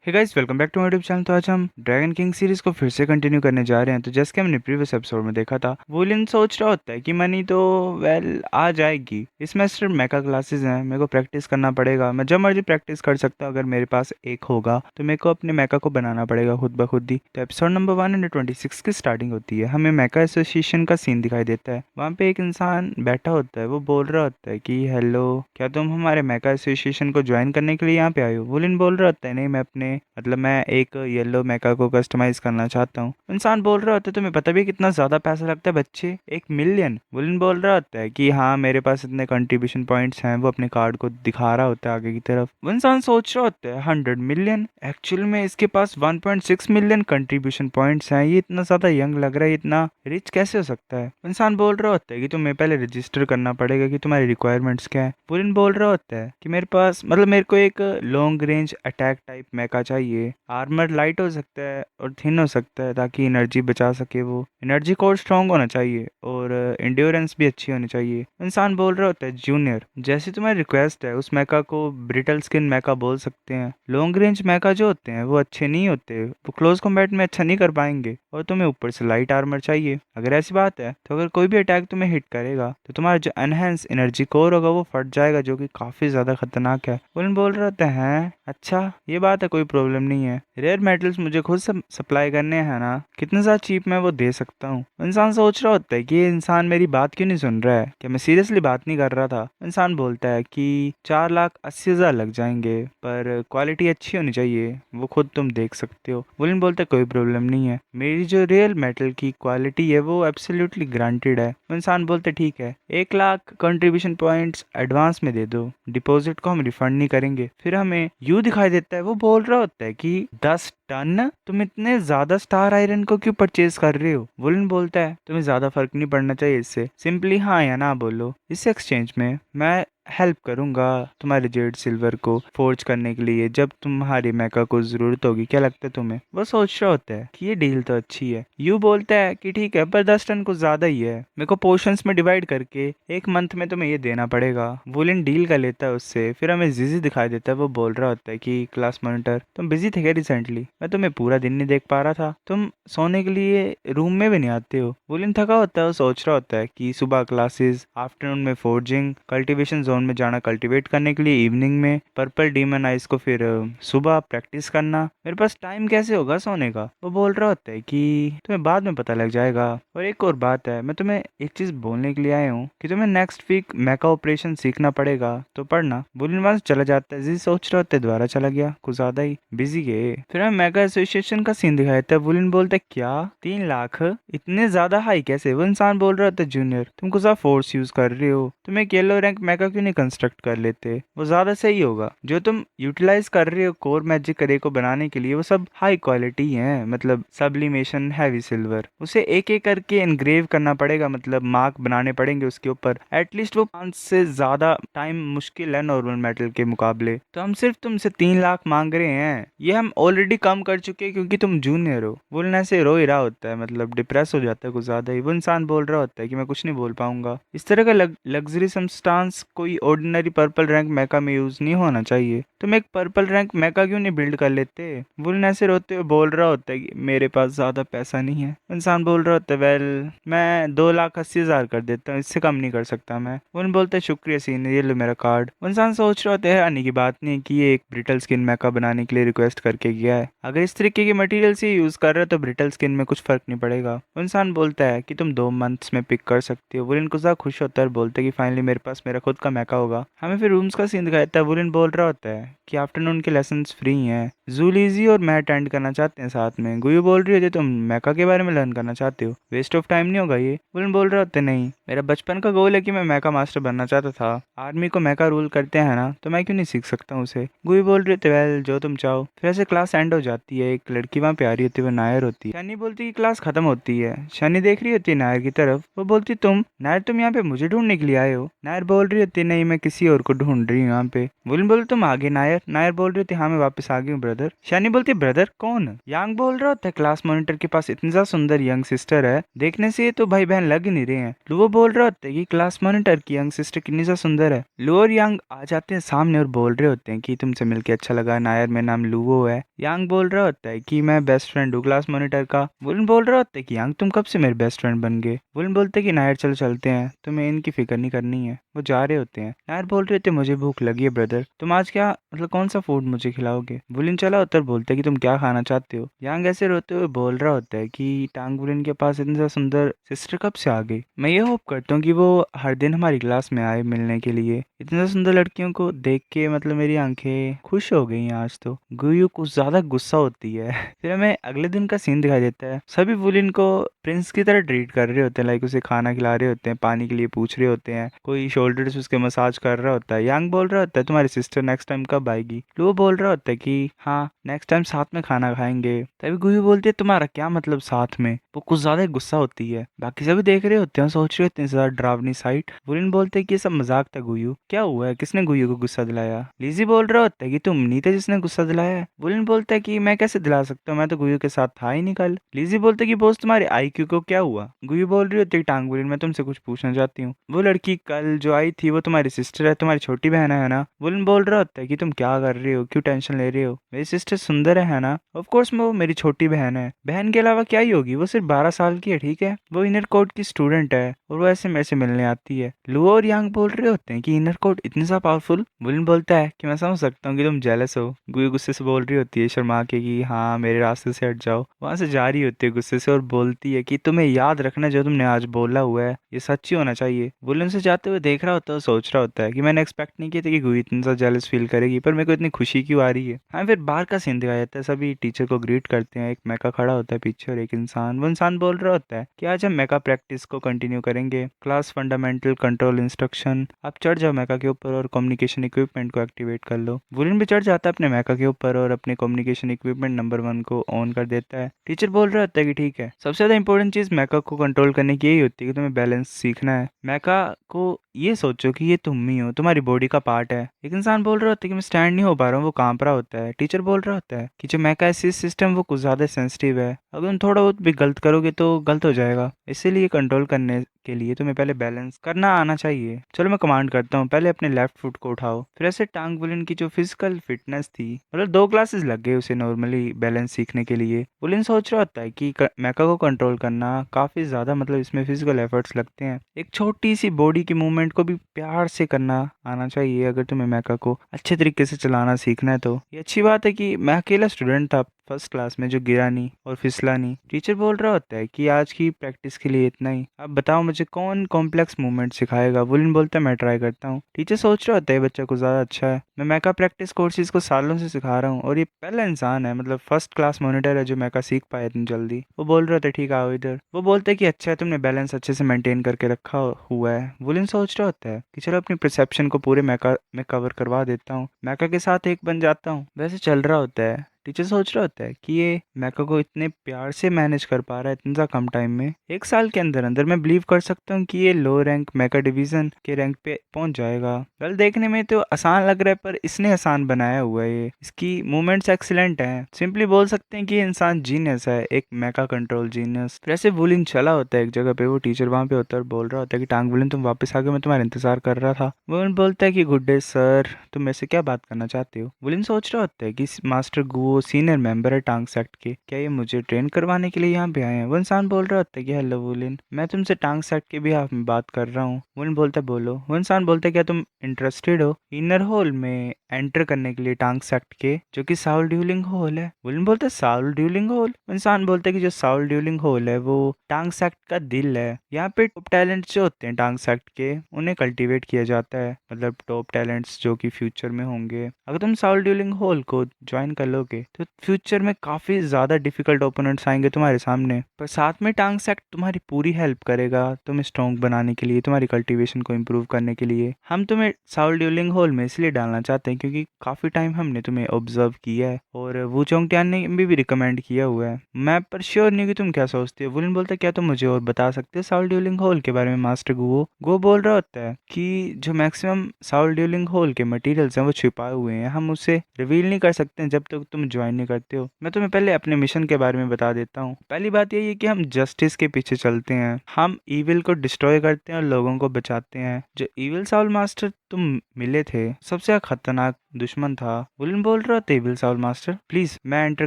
Hey guys, welcome back to my YouTube channel. तो आज हम ड्रैगन किंग सीरीज को फिर से कंटिन्यू करने जा रहे हैं। तो जैसे कि हमने प्रीवियस एपिसोड में देखा था, वुलिन सोच रहा होता है कि मनी तो वेल आ जाएगी। इस सेमेस्टर मेका क्लासेस हैं, मेरे को प्रैक्टिस करना पड़ेगा। मैं जब मर्जी प्रैक्टिस कर सकता हूँ। अगर मेरे पास एक होगा तो मेरे को अपने मेका को बनाना पड़ेगा खुद ब खुद ही। तो एपिसोड नंबर 126 की स्टार्टिंग होती है। हमें मेका एसोसिएशन का सीन दिखाई देता है। वहाँ पे एक इंसान बैठा होता है, वो बोल रहा होता है कि हेलो, क्या तुम हमारे मेका एसोसिएशन को ज्वाइन करने के लिए यहाँ पे आए हो? वुलिन बोल रहा होता है नहीं, मैं एक येलो मेका को कस्टमाइज करना चाहता हूँ। इंसान बोल रहा होता है तुम्हें पता भी है कितना ज्यादा पैसा लगता है बच्चे, 1 मिलियन। वुलिन बोल रहा होता है कि हाँ मेरे पास इतने कंट्रीब्यूशन पॉइंट्स हैं। वो अपने कार्ड को दिखा रहा होता है आगे की तरफ। वो इंसान सोच रहा होता है 100 मिलियन, एक्चुअल में इसके पास 1.6 मिलियन कंट्रीब्यूशन पॉइंट्स हैं। ये इतना ज्यादा यंग लग रहा है, इतना रिच कैसे हो सकता है? इंसान बोल रहा होता है कि तुम्हें पहले रजिस्टर करना पड़ेगा कि तुम्हारी रिक्वायरमेंट्स क्या है। वुलिन बोल रहा होता है कि मेरे पास मेरे को एक लॉन्ग रेंज अटैक टाइप मेका चाहिए। आर्मर लाइट हो सकता है और थिन हो सकता है ताकि एनर्जी बचा सके। वो एनर्जी कोर स्ट्रांग होना चाहिए और इंड्योरेंस भी अच्छी होनी चाहिए। इंसान बोल रहा होता है जूनियर, जैसी तुम्हारी रिक्वेस्ट है उस मेका को ब्रिटल स्किन मेका बोल सकते हैं। लॉन्ग रेंज मेका जो होते हैं वो अच्छे नहीं होते, वो क्लोज कॉम्बैट में अच्छा नहीं कर पाएंगे। और तुम्हें ऊपर से लाइट आर्मर चाहिए। अगर ऐसी बात है तो अगर कोई भी अटैक तुम्हें हिट करेगा तो तुम्हारा जो एनहेंस एनर्जी कोर होगा वो फट जाएगा, जो कि काफी ज्यादा खतरनाक है। उन बोल रहे होते हैं अच्छा ये बात है, कोई प्रॉब्लम नहीं है। रेयर मेटल्स मुझे खुद सप्लाई करने हैं ना, कितने ज्यादा चीप मैं वो दे सकता हूँ। इंसान सोच रहा होता है कि ये इंसान मेरी बात क्यों नहीं सुन रहा है, क्या मैं सीरियसली बात नहीं कर रहा था? इंसान बोलता है कि 4,80,000 लग जाएंगे, पर क्वालिटी अच्छी होनी चाहिए, वो खुद तुम देख सकते हो। वुलन बोलता है कोई प्रॉब्लम नहीं है, मेरी जो रियल मेटल की क्वालिटी है वो एब्सोल्युटली ग्रांटेड है। इंसान बोलते ठीक है, 1 लाख कंट्रीब्यूशन पॉइंट्स एडवांस में दे दो, डिपॉजिट को हम रिफंड नहीं करेंगे। फिर हमें यू दिखाई देता है, वो बोल रहा होता है कि 10 टन, तुम इतने ज्यादा स्टार आयरन को क्यों परचेज कर रहे हो? वुलन बोलता है तुम्हें ज्यादा फर्क नहीं पड़ना चाहिए इससे, सिंपली हाँ या ना बोलो। इस एक्सचेंज में मैं हेल्प करूंगा तुम्हारे जेड सिल्वर को फोर्ज करने के लिए जब तुम्हारी मेका को जरूरत होगी। क्या लगता है तुम्हें? वो सोच रहा होता है कि ये डील तो अच्छी है। यू बोलता है कि ठीक है, पर 10 टन कुछ ज्यादा ही है, मेरे को पोर्शंस में डिवाइड करके 1 मंथ में तुम्हें ये देना पड़ेगा। वुलन डील कर लेता है उससे। फिर हमें जिजी दिखाई देता है, वो बोल रहा होता है कि क्लास मॉनिटर तुम बिजी थे क्या रिसेंटली? मैं तुम्हें पूरा दिन नहीं देख पा रहा था, तुम सोने के लिए रूम में भी नहीं आते हो। वुलन थका होता है, वो सोच रहा होता है कि सुबह क्लासेस, आफ्टरनून में फोर्जिंग, कल्टीवेशन जोन में जाना कल्टीवेट करने के लिए, इवनिंग में पर्पल डीमन आइस को, फिर सुबह प्रैक्टिस करना। मेरे पास टाइम कैसे होगा सोने का? वो बोल रहा होता है कि तुम्हें बाद में पता लग जाएगा। और एक और बात है, मैं तुम्हें एक चीज बोलने के लिए आया हूँ कि तुम्हें नेक्स्ट वीक मेका ऑपरेशन सीखना पड़ेगा, तो पढ़ना। बुलिन वहां से चला जाता है। जी सोच रहा होता है दोबारा चला गया, कुछ ज्यादा ही बिजी गए। फिर हमें मेका एसोसिएशन का सीन दिखाया था। बुलिन बोलता है क्या 3 लाख, इतने ज्यादा हाई कैसे? वो इंसान बोल रहा था जूनियर, तुम कुछ फोर्स यूज कर रहे हो, तुम एक येलो रैंक मेका क्यों नहीं कंस्ट्रक्ट कर लेते? वो ज्यादा सही होगा। जो तुम यूटिलाइज कर रहे हो कोर मैजिक करे को बनाने के लिए, वो सब हाई क्वालिटी है, मतलब सब्लिमेशन, हैवी सिल्वर, उसे एक एक करके एनग्रेव करना पड़ेगा, मतलब मार्क बनाने पड़ेंगे उसके ऊपर। एटलीस्ट वो 5 से ज्यादा टाइम मुश्किल है नॉर्मल मेटल के मुकाबले। तो हम सिर्फ तुमसे 3 लाख मांग रहे हैं, ये हम ऑलरेडी कम कर चुके हैं क्योंकि तुम जूनियर हो। बोलने से रो ही रहा होता है, मतलब डिप्रेस हो जाता है कुछ ज्यादा ही। वो इंसान बोल रहा होता है कि मैं कुछ नहीं बोल पाऊंगा। इस तरह का लग्जरी सब्सटेंस कोई ऑर्डिनरी पर्पल रैंक मेका में यूज नहीं होना चाहिए। तुम एक पर्पल रैंक मेका क्यों नहीं बिल्ड कर लेते? वुलन ऐसे रोते हुए बोल रहा होता है कि मेरे पास ज्यादा पैसा नहीं है। इंसान बोल रहा होता है वेल, मैं 2,80,000 कर देता हूँ, इससे कम नहीं कर सकता मैं। वुलन बोलता है शुक्रिया सीनियर, ये लो मेरा कार्ड। इंसान सोच रहा होता है आने की बात नहीं कि ये एक ब्रिटल स्किन मेका बनाने के लिए रिक्वेस्ट करके गया है। अगर इस तरीके के मटेरियल से यूज कर रहे हो तो ब्रिटल स्किन में कुछ फर्क नहीं पड़ेगा। इंसान बोलता है कि तुम 2 मंथ्स में पिक कर सकते हो। वुलन कुछ ज्यादा खुश होता है और बोलता है कि फाइनली मेरे पास मेरा खुद का मेका होगा। हमें फिर रूम्स का सीन दिखाता है। वुलन बोल रहा होता है कि आफ्टरनून के लेसन्स फ्री हैं, जूलीजी और मैं अटेंड करना चाहते हैं साथ में। गुयू बोल रही है तुम मेका के बारे में लर्न करना चाहते हो, वेस्ट ऑफ टाइम नहीं होगा ये? वुलन बोल रहे होते नहीं, मेरा बचपन का गोल है कि मैं मेका मास्टर बनना चाहता था। आर्मी को मेका रूल करते हैं ना, तो मैं क्यों नहीं सीख सकता हूँ उसे? गुयू बोल रही थी वेल जो तुम चाहो। फिर ऐसे क्लास एंड हो जाती है। एक लड़की वहाँ पे आ रही होती है, वो नायर होती है। शनी बोलती कि क्लास खत्म होती है। शनी देख रही होती है नायर की तरफ, वो बोलती तुम नायर, तुम यहाँ पे मुझे ढूंढने के लिए आए हो? नायर बोल रही होती नहीं, नहीं, मैं किसी और को ढूंढ रही हूँ यहाँ पे। वुलन बोले तुम आगे। नायर नायर बोल रही थी हाँ मैं वापस आ गई हूँ ब्रदर। शानी बोलती है ब्रदर कौन? यांग बोल रहा होता है क्लास मॉनिटर के पास इतनी ज्यादा सुंदर यंग सिस्टर है, देखने से ये तो भाई बहन लग ही नहीं रहे हैं। लुओ बोल रहा होता है कि क्लास मॉनिटर की यंग सिस्टर कितनी ज्यादा सुंदर है। लुओ और यांग आ जाते हैं सामने और बोल रहे होते हैं कि तुमसे मिलके अच्छा लगा नायर, मेरा नाम लुओ है। यांग बोल रहा होता है कि मैं बेस्ट फ्रेंड हूँ क्लास मॉनिटर का। वुलन बोल रहा होता है कि यांग तुम कब से मेरे बेस्ट फ्रेंड बन गए? वुलन बोलते हैं कि नायर चलो चलते हैं, तुम्हें इनकी फिक्र नहीं करनी है। वो जा रहे होते हैं। नायर बोल रहे थे मुझे भूख लगी है ब्रदर, तुम आज क्या मतलब कौन सा फूड मुझे खिलाओगे? वुलन चला होता है और बोलते है कि तुम क्या खाना चाहते हो? यांग ऐसे रोते हुए बोल रहा होता है कि टांग वुलन के पास इतनी सा सुंदर सिस्टर कब से आ गई? मैं ये होप करता हूँ कि वो हर दिन हमारी क्लास में आए मिलने के लिए। इतनी सुंदर लड़कियों को देख के मतलब मेरी आंखें खुश हो गई हैं आज तो। गुयू कुछ ज्यादा गुस्सा होती है। फिर हमें अगले दिन का सीन दिखाई देता है। सभी वुलिन को प्रिंस की तरह ट्रीट कर रहे होते हैं, लाइक उसे खाना खिला रहे होते हैं, पानी के लिए पूछ रहे होते हैं, कोई शोल्डर से उसके मसाज कर रहा होता है। यांग बोल रहा होता है तुम्हारी सिस्टर नेक्स्ट टाइम कब आएगी? लुओ बोल रहा होता है कि हाँ नेक्स्ट टाइम साथ में खाना खाएंगे। तभी गुयू बोलती है तुम्हारा क्या मतलब साथ में? वो कुछ ज्यादा ही गुस्सा होती है। बाकी सभी देख रहे होते हैं, सोच रहे होते हैं ज्यादा डरावनी साइट। वुलिन बोलते हैं कि ये सब मजाक था गुयू, क्या हुआ है, किसने गुयू को गुस्सा दिलाया? लीजी बोल रहा होता है कि तुम नहीं थे जिसने गुस्सा दिलाया है। वुलिन बोलता है कि मैं कैसे दिला सकता हूँ, मैं तो गुयू के साथ था ही नहीं कल। लीजी बोलते है कि बोस तुम्हारे आईक्यू को क्या हुआ? गुयू बोल रही होती है टांग वुलिन मैं तुमसे कुछ पूछना चाहती हूँ, वो लड़की कल जो आई थी वो तुम्हारी सिस्टर है, तुम्हारी छोटी बहन है ना? वुलिन बोल रहा होता है कि तुम क्या कर रहे हो, क्यों टेंशन ले रहे हो, मेरी सिस्टर सुंदर है ना? ऑफ कोर्स वो मेरी छोटी बहन है, बहन के अलावा क्या ही होगी, वो सिर्फ 12 साल की है ठीक है, वो इनर कोड की स्टूडेंट है और वो ऐसे मेरे से मिलने आती है। लुओ और यांग बोल रहे होते हैं कि इनर कोड इतनी सा पावरफुल? वुलिन बोलता है कि मैं समझ सकता हूँ कि तुम जेलस हो। गुयू गुस्से से बोल रही होती है शर्मा के कि हाँ मेरे रास्ते से हट जाओ। वहां से जा रही होती है गुस्से से और बोलती है कि तुम्हें याद रखना जो तुमने आज बोला हुआ है ये सच ही होना चाहिए। वुलिन से जाते हुए देख रहा होता है, सोच रहा होता है कि मैंने एक्सपेक्ट नहीं किया था कि गुयू इतना सा जेलस फील करेगी, पर मेरे को इतनी खुशी क्यों आ रही है। हाँ फिर बाहर का सीन दिखाया जाता है, सभी टीचर को ग्रीट करते हैं। एक मैका खड़ा होता है पीछे और एक इंसान, वो इंसान बोल रहा होता है कि आज हम मैका प्रैक्टिस को कंटिन्यू करेंगे। क्लास फंडामेंटल कंट्रोल इंस्ट्रक्शन, आप चढ़ जाओ मैका के ऊपर और कम्युनिकेशन इक्विपमेंट को एक्टिवेट कर लो। वुलिन भी चढ़ जाता है अपने मैका के ऊपर और अपने कम्युनिकेशन इक्विपमेंट नंबर 1 को ऑन कर देता है। टीचर बोल रहा होता है कि ठीक है, सबसे ज्यादा इंपॉर्टेंट चीज मैका को कंट्रोल करने की यही होती है कि तुम्हें बैलेंस सीखना है। मैका को ये सोचो कि ये तुम ही हो, तुम्हारी बॉडी का पार्ट है। एक इंसान बोल रहा होता है कि मैं स्टैंड नहीं हो पा रहा हूँ, वो कांप रहा होता है। टीचर बोल रहा होता है कि जो मैका असिस्ट सिस्टम वो कुछ ज्यादा सेंसिटिव है, अगर तुम थोड़ा बहुत भी गलत करोगे तो गलत हो जाएगा, इसीलिए कंट्रोल करने के लिए तुम्हें पहले बैलेंस करना आना चाहिए। चलो मैं कमांड करता हूँ, पहले अपने लेफ्ट फुट को उठाओ। फिर ऐसे टांग वुलिन की जो फिजिकल फिटनेस थी, मतलब 2 क्लासेस लग गए उसे नॉर्मली बैलेंस सीखने के लिए। वुलिन सोच रहा होता है कि मैका को कंट्रोल करना काफी ज्यादा मतलब इसमें फिजिकल एफर्ट्स लगते हैं, एक छोटी सी बॉडी की मूवमेंट को भी प्यार से करना आना चाहिए अगर तुम्हें मैका को अच्छे तरीके से चलाना सीखना है तो। ये अच्छी बात है कि मैं अकेला स्टूडेंट था फर्स्ट क्लास में जो गिरा नहीं और फिसला नहीं। टीचर बोल रहा होता है कि आज की प्रैक्टिस के लिए इतना ही, अब बताओ मुझे कौन कॉम्प्लेक्स मूवमेंट सिखाएगा? वुलिन बोलता है मैं ट्राई करता हूँ। टीचर सोच रहा होता है बच्चा कुछ ज्यादा अच्छा है, मैं मैका प्रैक्टिस कोर्सेज को सालों से सिखा रहा हूँ और ये पहला इंसान है मतलब फर्स्ट क्लास मॉनिटर है जो मैका सीख पाया इतनी जल्दी। वो बोल रहा होता है ठीक आओ इधर। वो बोलते हैं कि अच्छा है तुमने बैलेंस अच्छे से मेंटेन करके रखा हुआ है। वुलिन सोच रहा होता है कि चलो अपनी परसेप्शन को पूरे मैका में कवर करवा देता हूँ, मैका के साथ एक बन जाता हूँ। वैसे चल रहा होता है। टीचर सोच रहा होता है कि ये मैका को इतने प्यार से मैनेज कर पा रहा है इतना कम टाइम में, 1 साल के अंदर अंदर मैं बिलीव कर सकता हूँ कि ये लो रैंक मैका डिवीजन के रैंक पे पहुंच जाएगा। वेल देखने में तो आसान लग रहा है पर इसने आसान बनाया हुआ है, ये इसकी मूवमेंट्स एक्सीलेंट हैं, सिंपली बोल सकते हैं कि ये इंसान जीनियस है, एक मैका कंट्रोल जीनियस। फिर ऐसे वुलिन चला होता है एक जगह पे, वो टीचर वहां पे होता है और बोल रहा होता है कि टांग वुलिन तुम वापस आ गए, मैं तुम्हारा इंतजार कर रहा था। वुलिन बोलता है कि गुड डे सर, तुम मेरे से क्या बात करना चाहते हो? वुलिन सोच रहा होता है कि मास्टर गुओ सीनियर मेंबर है टांग सेक्ट के, क्या ये मुझे ट्रेन करवाने के लिए यहाँ पे आए हैं? वो इंसान बोल रहा होता है कि हेलो वुलिन, मैं तुमसे टांग सेक्ट के बिहाफ में बात कर रहा हूँ। वुलिन बोलता है बोलो। वो इंसान बोलता है क्या तुम इंटरेस्टेड हो इनर हॉल में एंटर करने के लिए टांग सेक्ट के, जो कि साउल ड्यूलिंग हॉल है? वुलिन बोलता है साउल ड्यूलिंग हॉल? वो इंसान बोलता है कि जो साउल ड्यूलिंग हॉल है वो टांग सेक्ट का दिल है, यहाँ पे टॉप टैलेंट जो होते हैं टांग सेक्ट के उन्हें कल्टीवेट किया जाता है, मतलब टॉप टैलेंट्स जो कि फ्यूचर में होंगे। अगर तुम साउल ड्यूलिंग हॉल को ज्वाइन कर लोगे तो फ्यूचर में काफ़ी ज़्यादा डिफिकल्ट ओपोनेंट्स आएंगे तुम्हारे सामने, पर साथ में टांग सेक्ट तुम्हारी पूरी हेल्प करेगा तुम्हें स्ट्रॉन्ग बनाने के लिए, तुम्हारी कल्टीवेशन को इम्प्रूव करने के लिए। हम तुम्हें साउल ड्यूलिंग होल में इसलिए डालना चाहते हैं क्योंकि काफ़ी टाइम हमने तुम्हें ऑब्जर्व किया है और वो चोंगटियान ने भी रिकमेंड किया हुआ है। मैं पर श्योर नहीं कि तुम क्या सोचते हो। वुलन बोलता है क्या तुम मुझे और बता सकते हो साउल ड्यूलिंग होल के बारे में मास्टर गो? गो बोल रहा होता है कि जो मैक्सिमम साउल ड्यूलिंग होल के मटेरियल्स हैं वो छिपाए हुए हैं, हम उसे रिवील नहीं कर सकते हैं जब तक तुम ज्वाइन नहीं करते हो। मैं तुम्हें पहले अपने मिशन के बारे में बता देता हूँ। पहली बात यही है कि हम जस्टिस के पीछे चलते हैं, हम ईविल को डिस्ट्रॉय करते हैं और लोगों को बचाते हैं। जो ईविल साउल मास्टर तुम मिले थे सबसे खतरनाक दुश्मन था। वुलन बोल रहा था इविल साउल मास्टर प्लीज मैं एंटर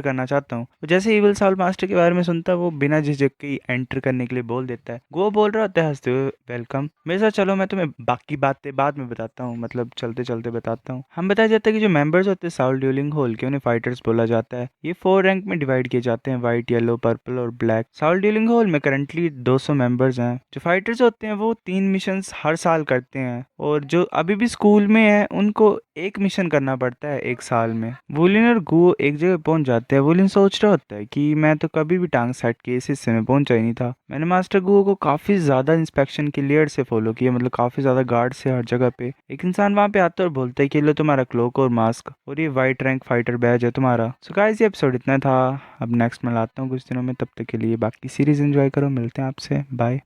करना चाहता हूँ। जैसे इविल साउल मास्टर के बारे में सुनता है वो बिना झिझक के एंटर करने के लिए बोल देता है। गो बोल रहा होता है हंसते हुए वेलकम, मेरे साथ चलो मैं तुम्हें बाकी बातें बाद में बताता हूँ, मतलब चलते चलते बताता हूँ। हम बताया जाता है कि जो मेंबर्स होते हैं साउल ड्यूलिंग होल के उन्हें फाइटर्स बोला जाता है। ये 4 रैंक में डिवाइड किए जाते हैं, व्हाइट, येलो, पर्पल और ब्लैक। साउल ड्यूलिंग होल में करंटली 200 मेंबर्स हैं। जो फाइटर्स होते हैं वो 3 मिशंस हर साल करते हैं और जो अभी भी स्कूल में है उनको एक मिशन करना पड़ता है एक साल में। वुलिन और गु एक जगह पहुंच जाते हैं। वुलिन सोच रहा होता है कि मैं तो कभी भी टांग सेट के इस हिस्से में पहुंचा ही नहीं था। मैंने मास्टर गु को काफी ज्यादा इंस्पेक्शन के लेयर से फॉलो किया, मतलब काफी ज्यादा गार्ड से हर जगह पे। एक इंसान वहां पे आता है और बोलता है कि लो तुम्हारा क्लोक और मास्क और ये व्हाइट रैंक फाइटर बैज है तुम्हारा। सो गाइस ये एपिसोड इतना था, अब नेक्स्ट में लाता हूँ कुछ दिनों में। तब तक के लिए बाकी सीरीज एंजॉय करो, मिलते हैं आपसे, बाय।